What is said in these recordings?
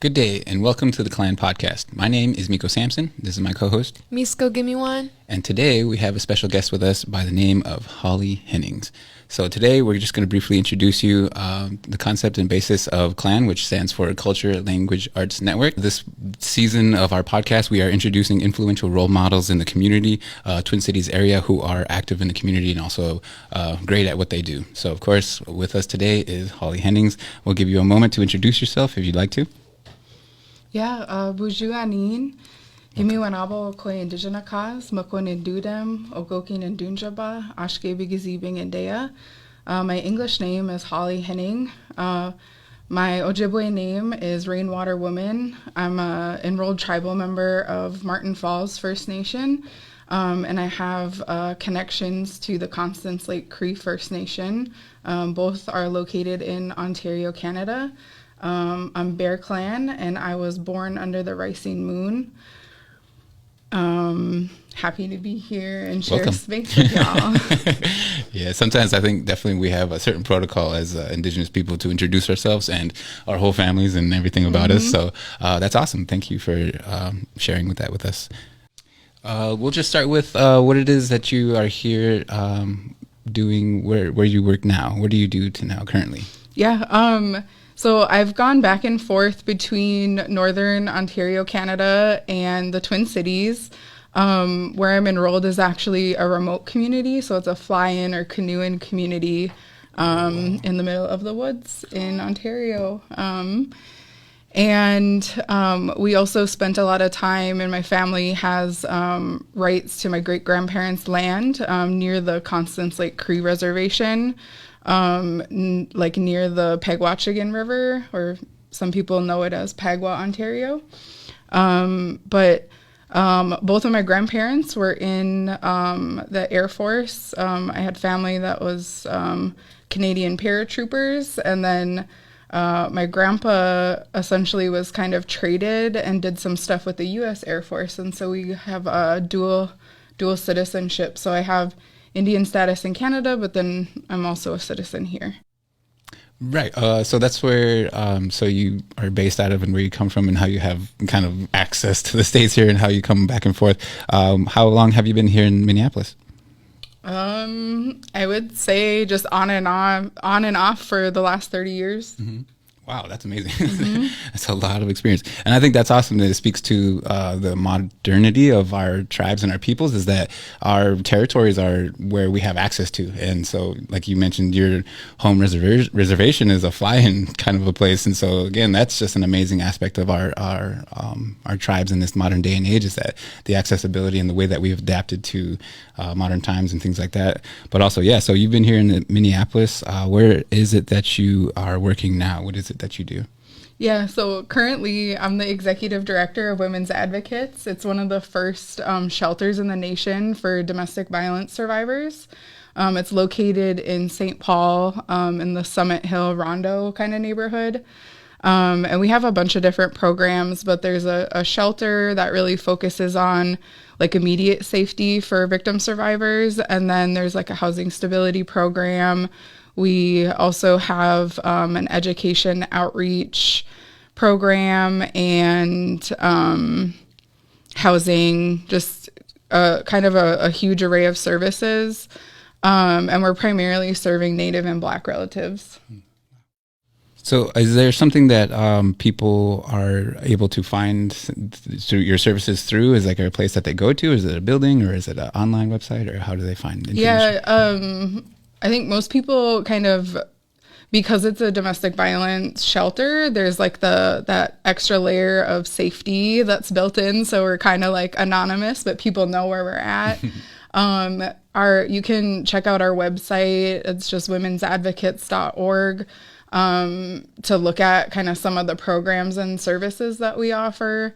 Good day, and welcome to the Clan Podcast. My name is Miko Sampson. This is my co-host. Misko, give me one. And today we have a special guest with us by the name of Holly Hennings. So today we're just going to briefly introduce you the concept and basis of CLAN, which stands for Culture, Language, Arts Network. This season of our podcast, we are introducing influential role models in the community, Twin Cities area, who are active in the community and also great at what they do. So, of course, with us today is Holly Hennings. We'll give you a moment to introduce yourself if you'd like to. Buju anin. Gimi wanabo ko indigena kas, makon indudem, ogokin indunjaba, ashke bigizibing indea. My English name is Holly Henning. My Ojibwe name is Rainwater Woman. I'm an enrolled tribal member of Martin Falls First Nation, and I have connections to the Constance Lake Cree First Nation. Both are located in Ontario, Canada. I'm Bear Clan, and I was born under the rising moon. Happy to be here and share Welcome. Space with y'all. Yeah, sometimes I think definitely we have a certain protocol as Indigenous people to introduce ourselves and our whole families and everything about us. So that's awesome. Thank you for sharing that with us. We'll just start with what it is that you are here doing, where you work now. What do you do now currently? So I've gone back and forth between Northern Ontario, Canada, and the Twin Cities. Where I'm enrolled is actually a remote community, so it's a fly-in or canoe-in community in the middle of the woods in Ontario. We also spent a lot of time, and my family has rights to my great-grandparents' land near the Constance Lake Cree Reservation. Like near the Pegwachigan River, or some people know it as Pagwa, Ontario. But both of my grandparents were in the Air Force. I had family that was Canadian paratroopers, and then my grandpa essentially was kind of traded and did some stuff with the U.S. Air Force, and so we have a dual citizenship. So I have Indian status in Canada, but then I'm also a citizen here. Right. So that's where so you are based out of and where you come from and how you have kind of access to the States here and how you come back and forth. How long have you been here in Minneapolis? I would say just on and off for the last 30 years. Mm-hmm. Wow, that's amazing. That's a lot of experience. And I think that's awesome that it speaks to the modernity of our tribes and our peoples, is that our territories are where we have access to. And so, like you mentioned, your home reservation is a fly-in kind of a place. And so, again, that's just an amazing aspect of our tribes in this modern day and age, is that the accessibility and the way that we've adapted to modern times and things like that. But also, so you've been here in Minneapolis. Where is it that you are working now? What is it that you do? So currently I'm the executive director of Women's Advocates. It's one of the first shelters in the nation for domestic violence survivors. It's located in St. Paul in the Summit Hill Rondo kind of neighborhood. And we have a bunch of different programs, but there's a shelter that really focuses on like immediate safety for victim survivors. And then there's like a housing stability program. We also have an education outreach program and housing, just kind of a huge array of services. And we're primarily serving Native and Black relatives. So is there something that people are able to find through your services through? Is like a place that they go to? Is it a building, or is it an online website, or how do they find information? I think most people kind of, because it's a domestic violence shelter, there's like that extra layer of safety that's built in. So we're kind of like anonymous, but people know where we're at. You can check out our website. It's just womensadvocates.org to look at kind of some of the programs and services that we offer.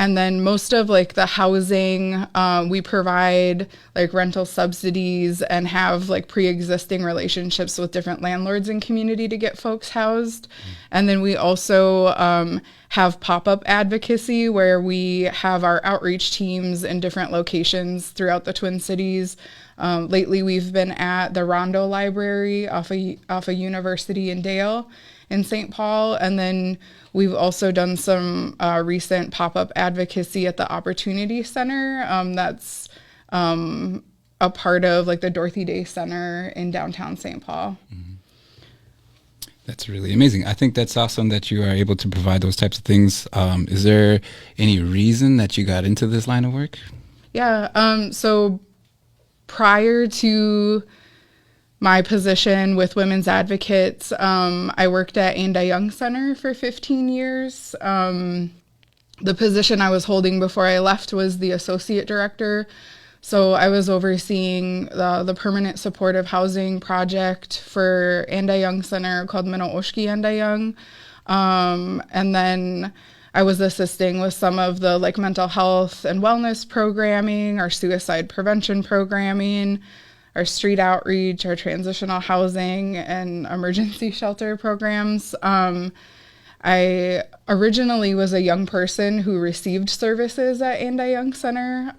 And then most of like the housing, we provide like rental subsidies and have like pre-existing relationships with different landlords and community to get folks housed. And then we also have pop-up advocacy where we have our outreach teams in different locations throughout the Twin Cities Lately, we've been at the Rondo Library off of University in Dale in St. Paul. And then we've also done some recent pop-up advocacy at the Opportunity Center. That's a part of like the Dorothy Day Center in downtown St. Paul. Mm-hmm. That's really amazing. I think that's awesome that you are able to provide those types of things. Is there any reason that you got into this line of work? Yeah. So prior to my position with Women's Advocates, I worked at Anda Young Center for 15 years. The position I was holding before I left was the associate director. So I was overseeing the permanent supportive housing project for Anda Young Center called Minooshki Anda Young. And then I was assisting with some of the like mental health and wellness programming, our suicide prevention programming, our street outreach, our transitional housing and emergency shelter programs. I originally was a young person who received services at Anda Young Center.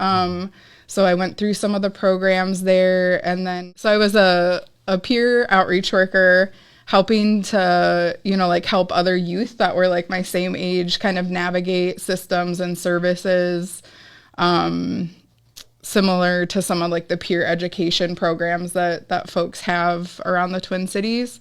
So I went through some of the programs there, and then so I was a peer outreach worker helping to, like help other youth that were like my same age kind of navigate systems and services, similar to some of like the peer education programs that folks have around the Twin Cities.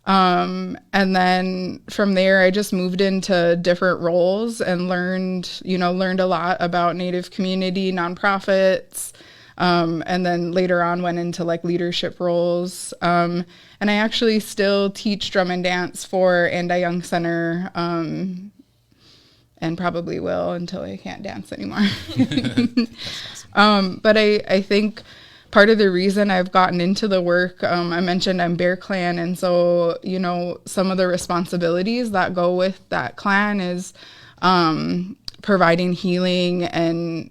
And then from there, I just moved into different roles and learned a lot about Native community nonprofits. And then later on went into like leadership roles. And I actually still teach drum and dance for Anda Young Center, and probably will until I can't dance anymore. But I think part of the reason I've gotten into the work, I mentioned I'm Bear Clan, and so, some of the responsibilities that go with that clan is providing healing and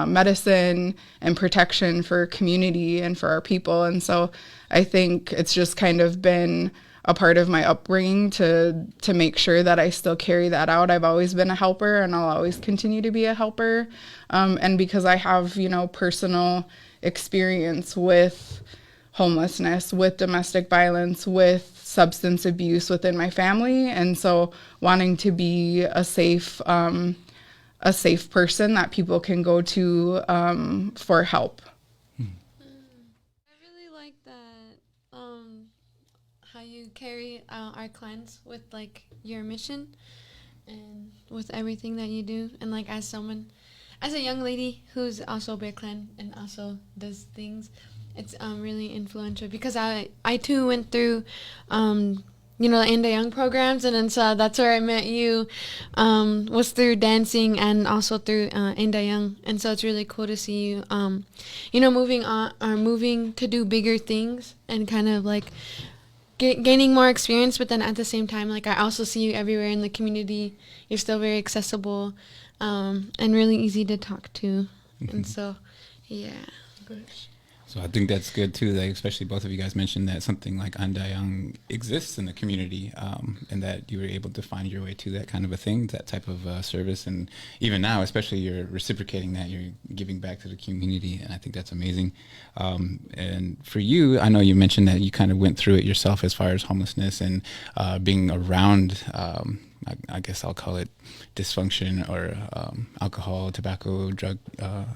medicine and protection for community and for our people. And so I think it's just kind of been a part of my upbringing to make sure that I still carry that out. I've always been a helper, and I'll always continue to be a helper. And because I have, personal experience with homelessness, with domestic violence, with substance abuse within my family, and so wanting to be a safe person that people can go to for help. I really like that, how you carry our clans with like your mission and with everything that you do, and like as a young lady who's also Bear Clan and also does things, it's really influential because I too went through the Anda Young programs, and then so that's where I met you, was through dancing and also through Anda Young. And so it's really cool to see you moving to do bigger things and kind of like gaining more experience. But then at the same time, like I also see you everywhere in the community. You're still very accessible, and really easy to talk to. Mm-hmm. And so yeah. So I think that's good too, like especially both of you guys mentioned that something like Anda Young exists in the community, and that you were able to find your way to that kind of a thing, that type of service. And even now, especially you're reciprocating that, you're giving back to the community, and I think that's amazing. And for you, I know you mentioned that you kind of went through it yourself as far as homelessness and being around, I guess I'll call it dysfunction or alcohol, tobacco, drug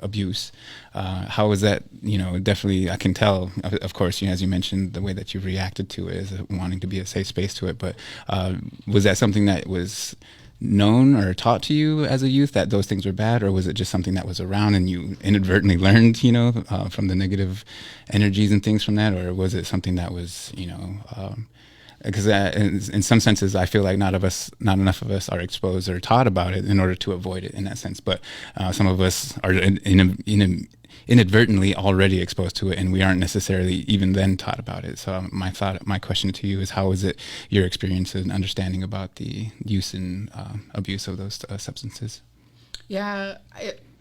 abuse. How was that? Definitely I can tell, of course, as you mentioned, the way that you reacted to it is wanting to be a safe space to it. But was that something that was known or taught to you as a youth that those things were bad, or was it just something that was around and you inadvertently learned, from the negative energies and things from that, or was it something that was, because in some senses, I feel like not enough of us are exposed or taught about it in order to avoid it in that sense. But some of us are inadvertently already exposed to it, and we aren't necessarily even then taught about it. So my question to you is, how is it your experience and understanding about the use and abuse of those substances? Yeah,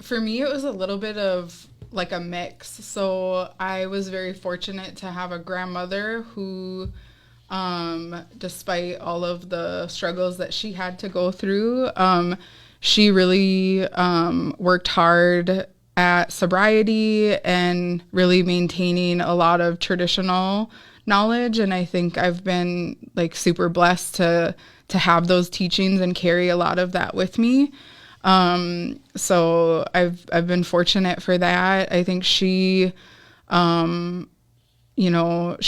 for me, it was a little bit of like a mix. So I was very fortunate to have a grandmother who, despite all of the struggles that she had to go through, she really worked hard at sobriety and really maintaining a lot of traditional knowledge. And I think I've been like super blessed to have those teachings and carry a lot of that with me. So I've been fortunate for that. I think she, she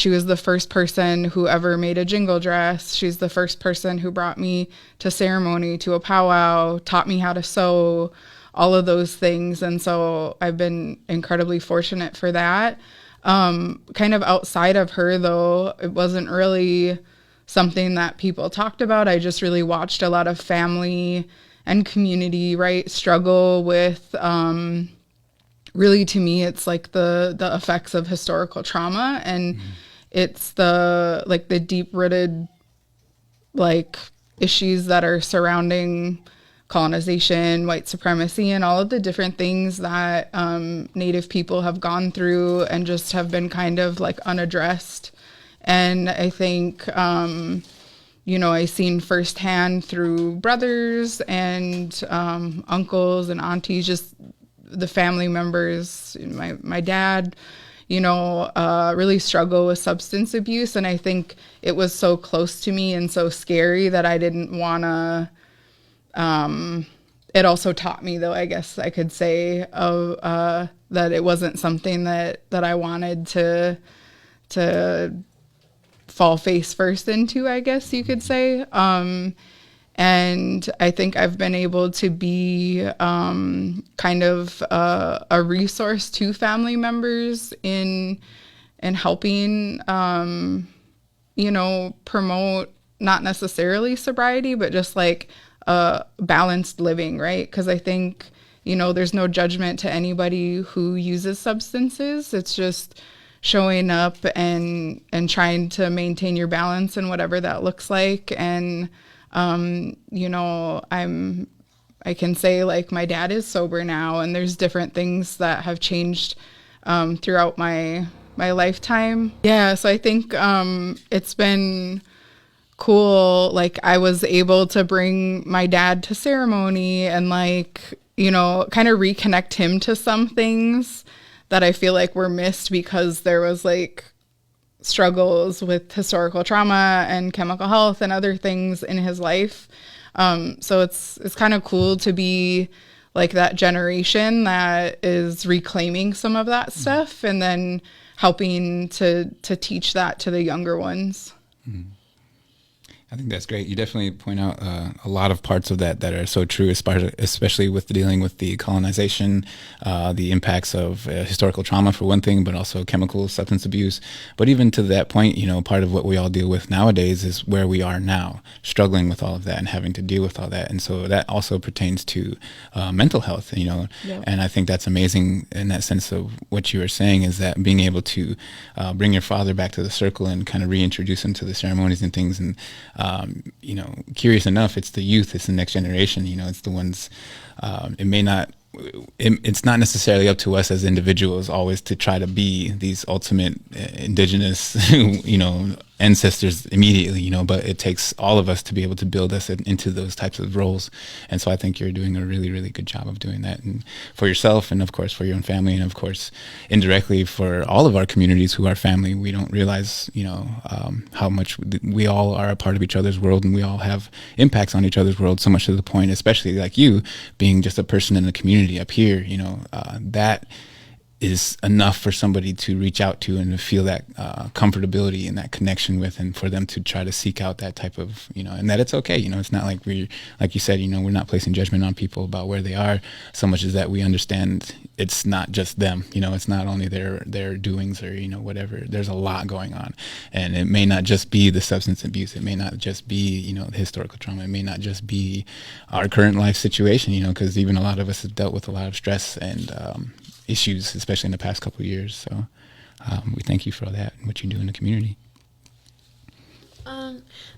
was the first person who ever made a jingle dress. She's the first person who brought me to ceremony, to a powwow, taught me how to sew, all of those things. And so I've been incredibly fortunate for that. Kind of outside of her, though, it wasn't really something that people talked about. I just really watched a lot of family and community, right, struggle with, really, to me, it's like the effects of historical trauma. And it's the deep-rooted, like, issues that are surrounding colonization, white supremacy, and all of the different things that Native people have gone through and just have been kind of like unaddressed. And I think, I seen firsthand through brothers and uncles and aunties, just the family members, my dad, really struggle with substance abuse. And I think it was so close to me and so scary that I didn't want to. It also taught me, though, I guess I could say, that it wasn't something that I wanted to fall face first into, I guess you could say. And I think I've been able to be kind of a resource to family members in helping, promote not necessarily sobriety, but just like balanced living, right? Because I think, there's no judgment to anybody who uses substances. It's just showing up and trying to maintain your balance and whatever that looks like. And, I can say like my dad is sober now, and there's different things that have changed throughout my lifetime. Yeah, so I think it's been cool. Like I was able to bring my dad to ceremony and kind of reconnect him to some things that I feel like were missed because there was like struggles with historical trauma and chemical health and other things in his life. So it's kind of cool to be like that generation that is reclaiming some of that stuff and then helping to teach that to the younger ones. Mm-hmm. I think that's great. You definitely point out a lot of parts of that are so true, especially with dealing with the colonization, the impacts of historical trauma for one thing, but also chemical substance abuse. But even to that point, part of what we all deal with nowadays is where we are now, struggling with all of that and having to deal with all that. And so that also pertains to mental health, Yep. And I think that's amazing in that sense of what you were saying is that being able to bring your father back to the circle and kind of reintroduce him to the ceremonies and things. And curious enough, it's the youth, it's the next generation, it's the ones, it's not necessarily up to us as individuals always to try to be these ultimate indigenous, ancestors immediately, but it takes all of us to be able to build us into those types of roles. And so I think you're doing a really, really good job of doing that, and for yourself, and of course for your own family, and of course indirectly for all of our communities who are family. We don't realize, how much we all are a part of each other's world, and we all have impacts on each other's world, so much to the point, especially like you being just a person in the community up here, that is enough for somebody to reach out to and to feel that comfortability and that connection with, and for them to try to seek out that type of, and that it's okay. It's not like like you said, we're not placing judgment on people about where they are so much as that we understand it's not just them, it's not only their doings or, whatever. There's a lot going on, and it may not just be the substance abuse. It may not just be, the historical trauma. It may not just be our current life situation, because even a lot of us have dealt with a lot of stress and, issues, especially in the past couple of years. So we thank you for all that and what you do in the community.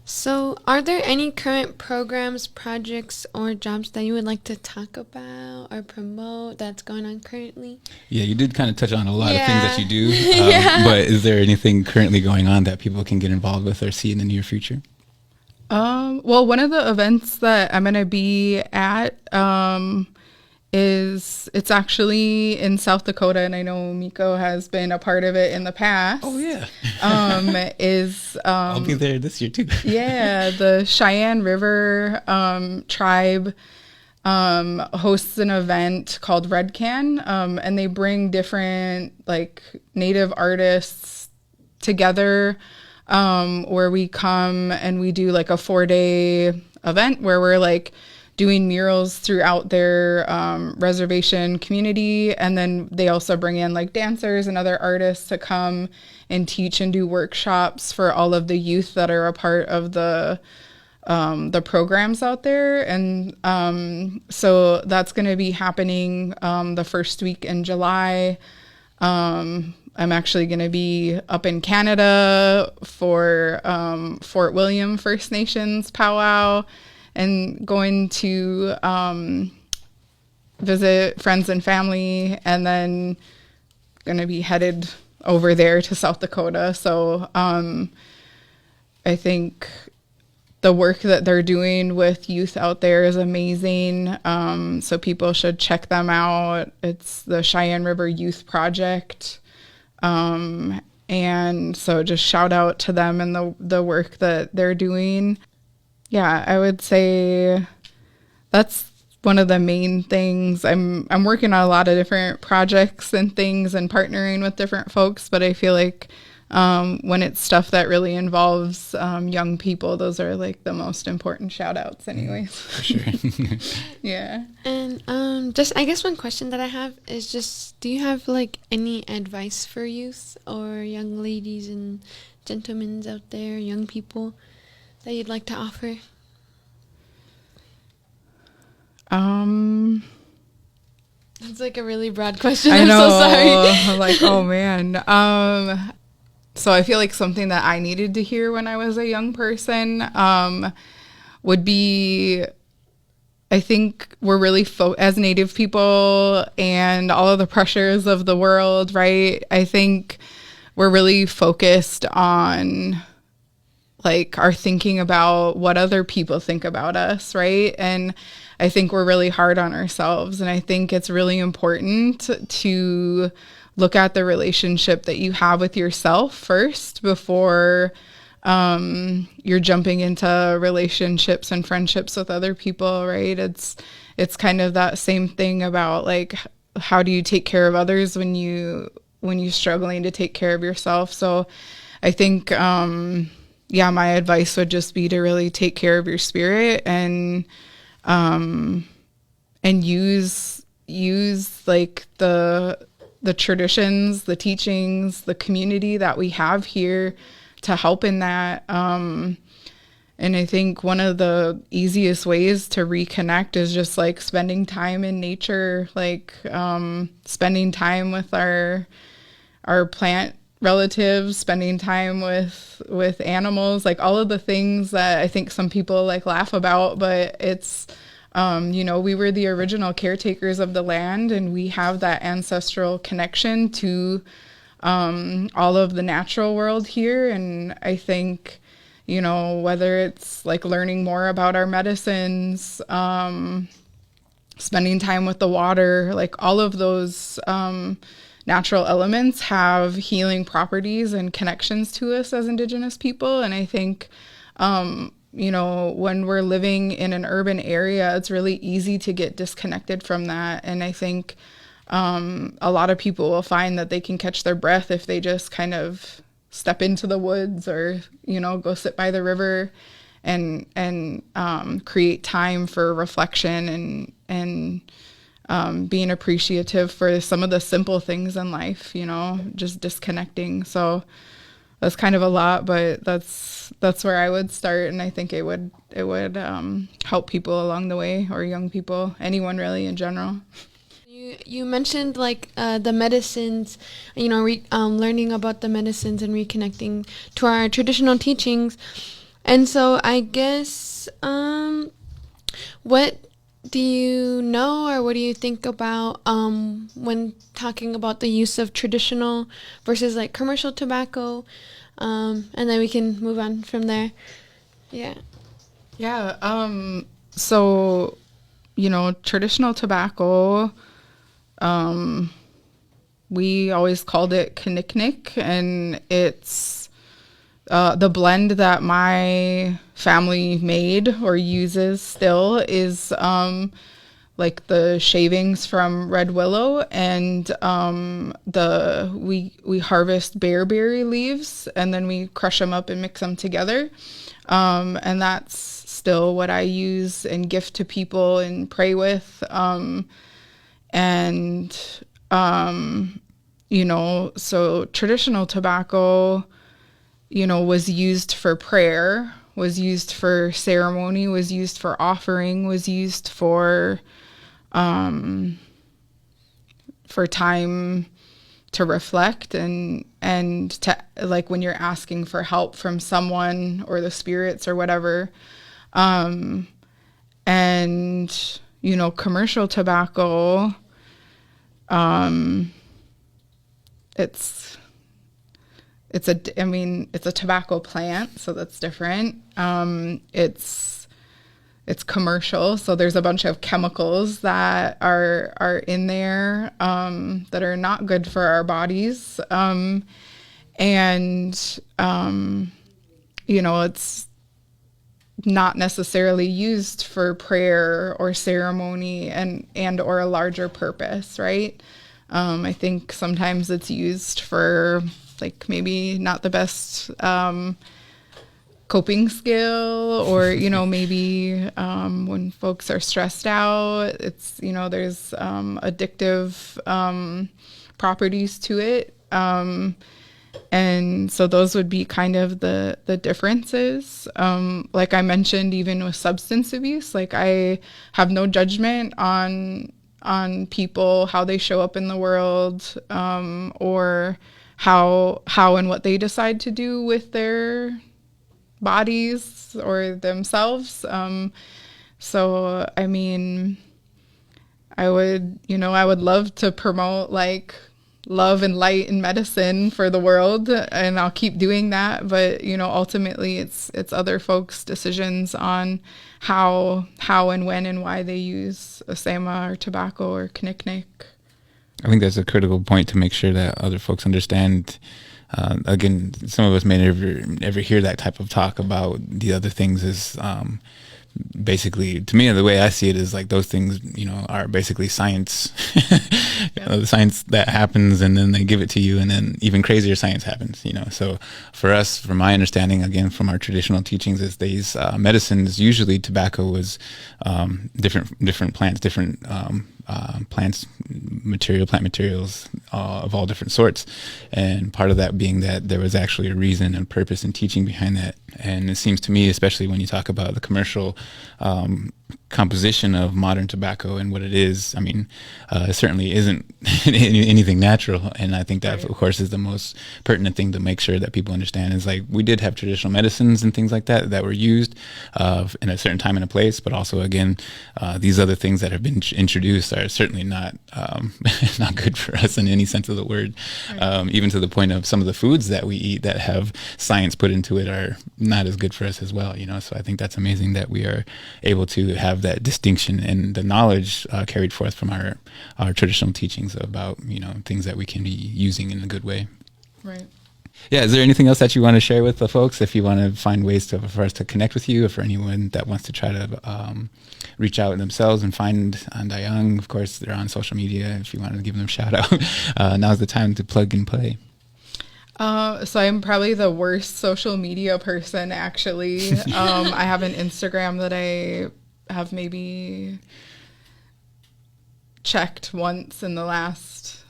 So are there any current programs, projects, or jobs that you would like to talk about or promote that's going on currently? Yeah, you did kind of touch on a lot of things that you do, but is there anything currently going on that people can get involved with or see in the near future? Well, one of the events that I'm going to be at it's actually in South Dakota, and I know Miko has been a part of it in the past. Oh yeah. I'll be there this year too. Yeah, the Cheyenne River tribe hosts an event called Red Can, and they bring different like native artists together, where we come and we do like a 4-day event where we're like doing murals throughout their reservation community. And then they also bring in like dancers and other artists to come and teach and do workshops for all of the youth that are a part of the programs out there. And so that's going to be happening the first week in July. I'm actually going to be up in Canada for Fort William First Nations powwow, and going to visit friends and family, and then going to be headed over there to South Dakota. So I think the work that they're doing with youth out there is amazing. So people should check them out. It's the Cheyenne River Youth Project. And so just shout out to them and the work that they're doing. Yeah, I would say that's one of the main things. I'm working on a lot of different projects and things and partnering with different folks, but I feel like when it's stuff that really involves young people, those are like the most important shout outs anyways. For sure. Yeah. And just I guess one question that I have is just, do you have like any advice for youth or young ladies and gentlemen out there, young people, that you'd like to offer? It's like a really broad question. I know. I'm so sorry. I'm like, oh man. So I feel like something that I needed to hear when I was a young person would be, I think we're really, as Native people and all of the pressures of the world, right? I think we're really focused on like our thinking about what other people think about us, right? And I think we're really hard on ourselves. And I think it's really important to look at the relationship that you have with yourself first before you're jumping into relationships and friendships with other people, right? It's kind of that same thing about like, how do you take care of others when you're struggling to take care of yourself? So I think, my advice would just be to really take care of your spirit and use like the traditions, the teachings, the community that we have here to help in that. And I think one of the easiest ways to reconnect is just like spending time in nature, like spending time with our plant relatives, spending time with animals, like all of the things that I think some people like laugh about, but it's we were the original caretakers of the land, and we have that ancestral connection to all of the natural world here. And I think, whether it's like learning more about our medicines, spending time with the water, like all of those natural elements have healing properties and connections to us as Indigenous people. And I think, when we're living in an urban area, it's really easy to get disconnected from that. And I think a lot of people will find that they can catch their breath if they just kind of step into the woods or, go sit by the river and create time for reflection and being appreciative for some of the simple things in life, just disconnecting. So that's kind of a lot, but that's where I would start. And I think it would help people along the way, or young people, anyone really in general. You mentioned like the medicines, learning about the medicines and reconnecting to our traditional teachings. And so I guess, what do you know, or what do you think about when talking about the use of traditional versus like commercial tobacco? And then we can move on from there. Yeah. Yeah. So Traditional tobacco, we always called it knick, and it's the blend that my family made or uses still is like the shavings from red willow, and we harvest bearberry leaves, and then we crush them up and mix them together, and that's still what I use and gift to people and pray with, and so traditional tobacco, was used for prayer, was used for ceremony, was used for offering, was used for time to reflect and to, like, when you're asking for help from someone or the spirits or whatever. And commercial tobacco, it's a tobacco plant, so that's different. It's commercial, so there's a bunch of chemicals that are in there that are not good for our bodies. It's not necessarily used for prayer or ceremony and or a larger purpose, right? I think sometimes it's used for, like, maybe not the best coping skill, or maybe when folks are stressed out, it's there's addictive properties to it, and so those would be kind of the differences. Like I mentioned, even with substance abuse, like, I have no judgment on people, how they show up in the world, or how and what they decide to do with their bodies or themselves. So I mean, I would love to promote, like, love and light and medicine for the world, and I'll keep doing that, but ultimately it's other folks' decisions on how and when and why they use Osama or tobacco or knick. I think that's a critical point to make sure that other folks understand. Again, some of us may never hear that type of talk about the other things. Is basically, to me, the way I see it is like those things, are basically science. The science that happens, and then they give it to you, and then even crazier science happens. So for us, from my understanding, again, from our traditional teachings, is these medicines. Usually, tobacco was different plants, different plant materials of all different sorts, and part of that being that there was actually a reason and purpose and teaching behind that. And it seems to me, especially when you talk about the commercial composition of modern tobacco and what it is, I mean, it certainly isn't anything natural. And I think that, right, of course, is the most pertinent thing to make sure that people understand, is like, we did have traditional medicines and things like that were used in a certain time and a place, but also, again, these other things that have been introduced are certainly not not good for us in any sense of the word. Right. Even to the point of some of the foods that we eat that have science put into it are not as good for us as well. So I think that's amazing that we are able to have that distinction and the knowledge carried forth from our traditional teachings about things that we can be using in a good way. Right. Yeah. Is there anything else that you want to share with the folks? If you want to find ways for us to connect with you, or for anyone that wants to try to reach out themselves and find Dayang, of course, they're on social media. If you wanted to give them a shout out, now's the time to plug and play. So I'm probably the worst social media person, actually. I have an Instagram that I have maybe checked once in the last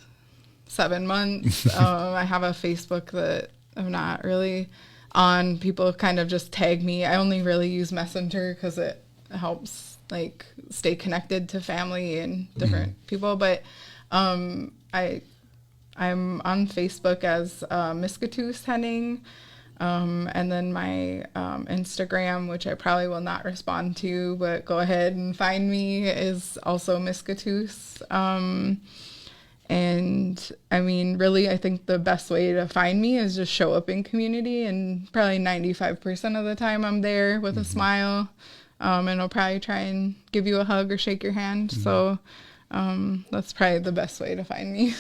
7 months. I have a Facebook that I'm not really on. People kind of just tag me. I only really use Messenger because it helps, like, stay connected to family and different people. But I'm on Facebook as Miskatus Henning, and then my Instagram, which I probably will not respond to, but go ahead and find me, is also Miskatus. And I mean, really, I think the best way to find me is just show up in community, and probably 95% of the time I'm there with a smile. and I'll probably try and give you a hug or shake your hand. So that's probably the best way to find me.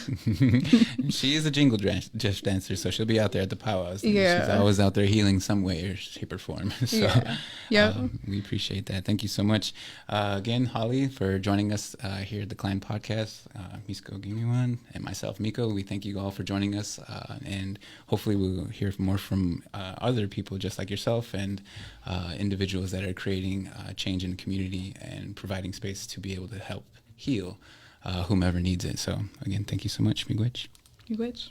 She is a jingle drift dancer, so she'll be out there at the powwows. Yeah. She's always out there healing some way or shape or form. So Yeah. Yep. we appreciate that. Thank you so much. Again, Holly, for joining us here at the Clan Podcast. Misko Gimiwan and myself, Miko, we thank you all for joining us. And hopefully we'll hear more from other people just like yourself and individuals that are creating change in the community and providing space to be able to help heal whomever needs it. So again, thank you so much, Miigwech. Miigwech.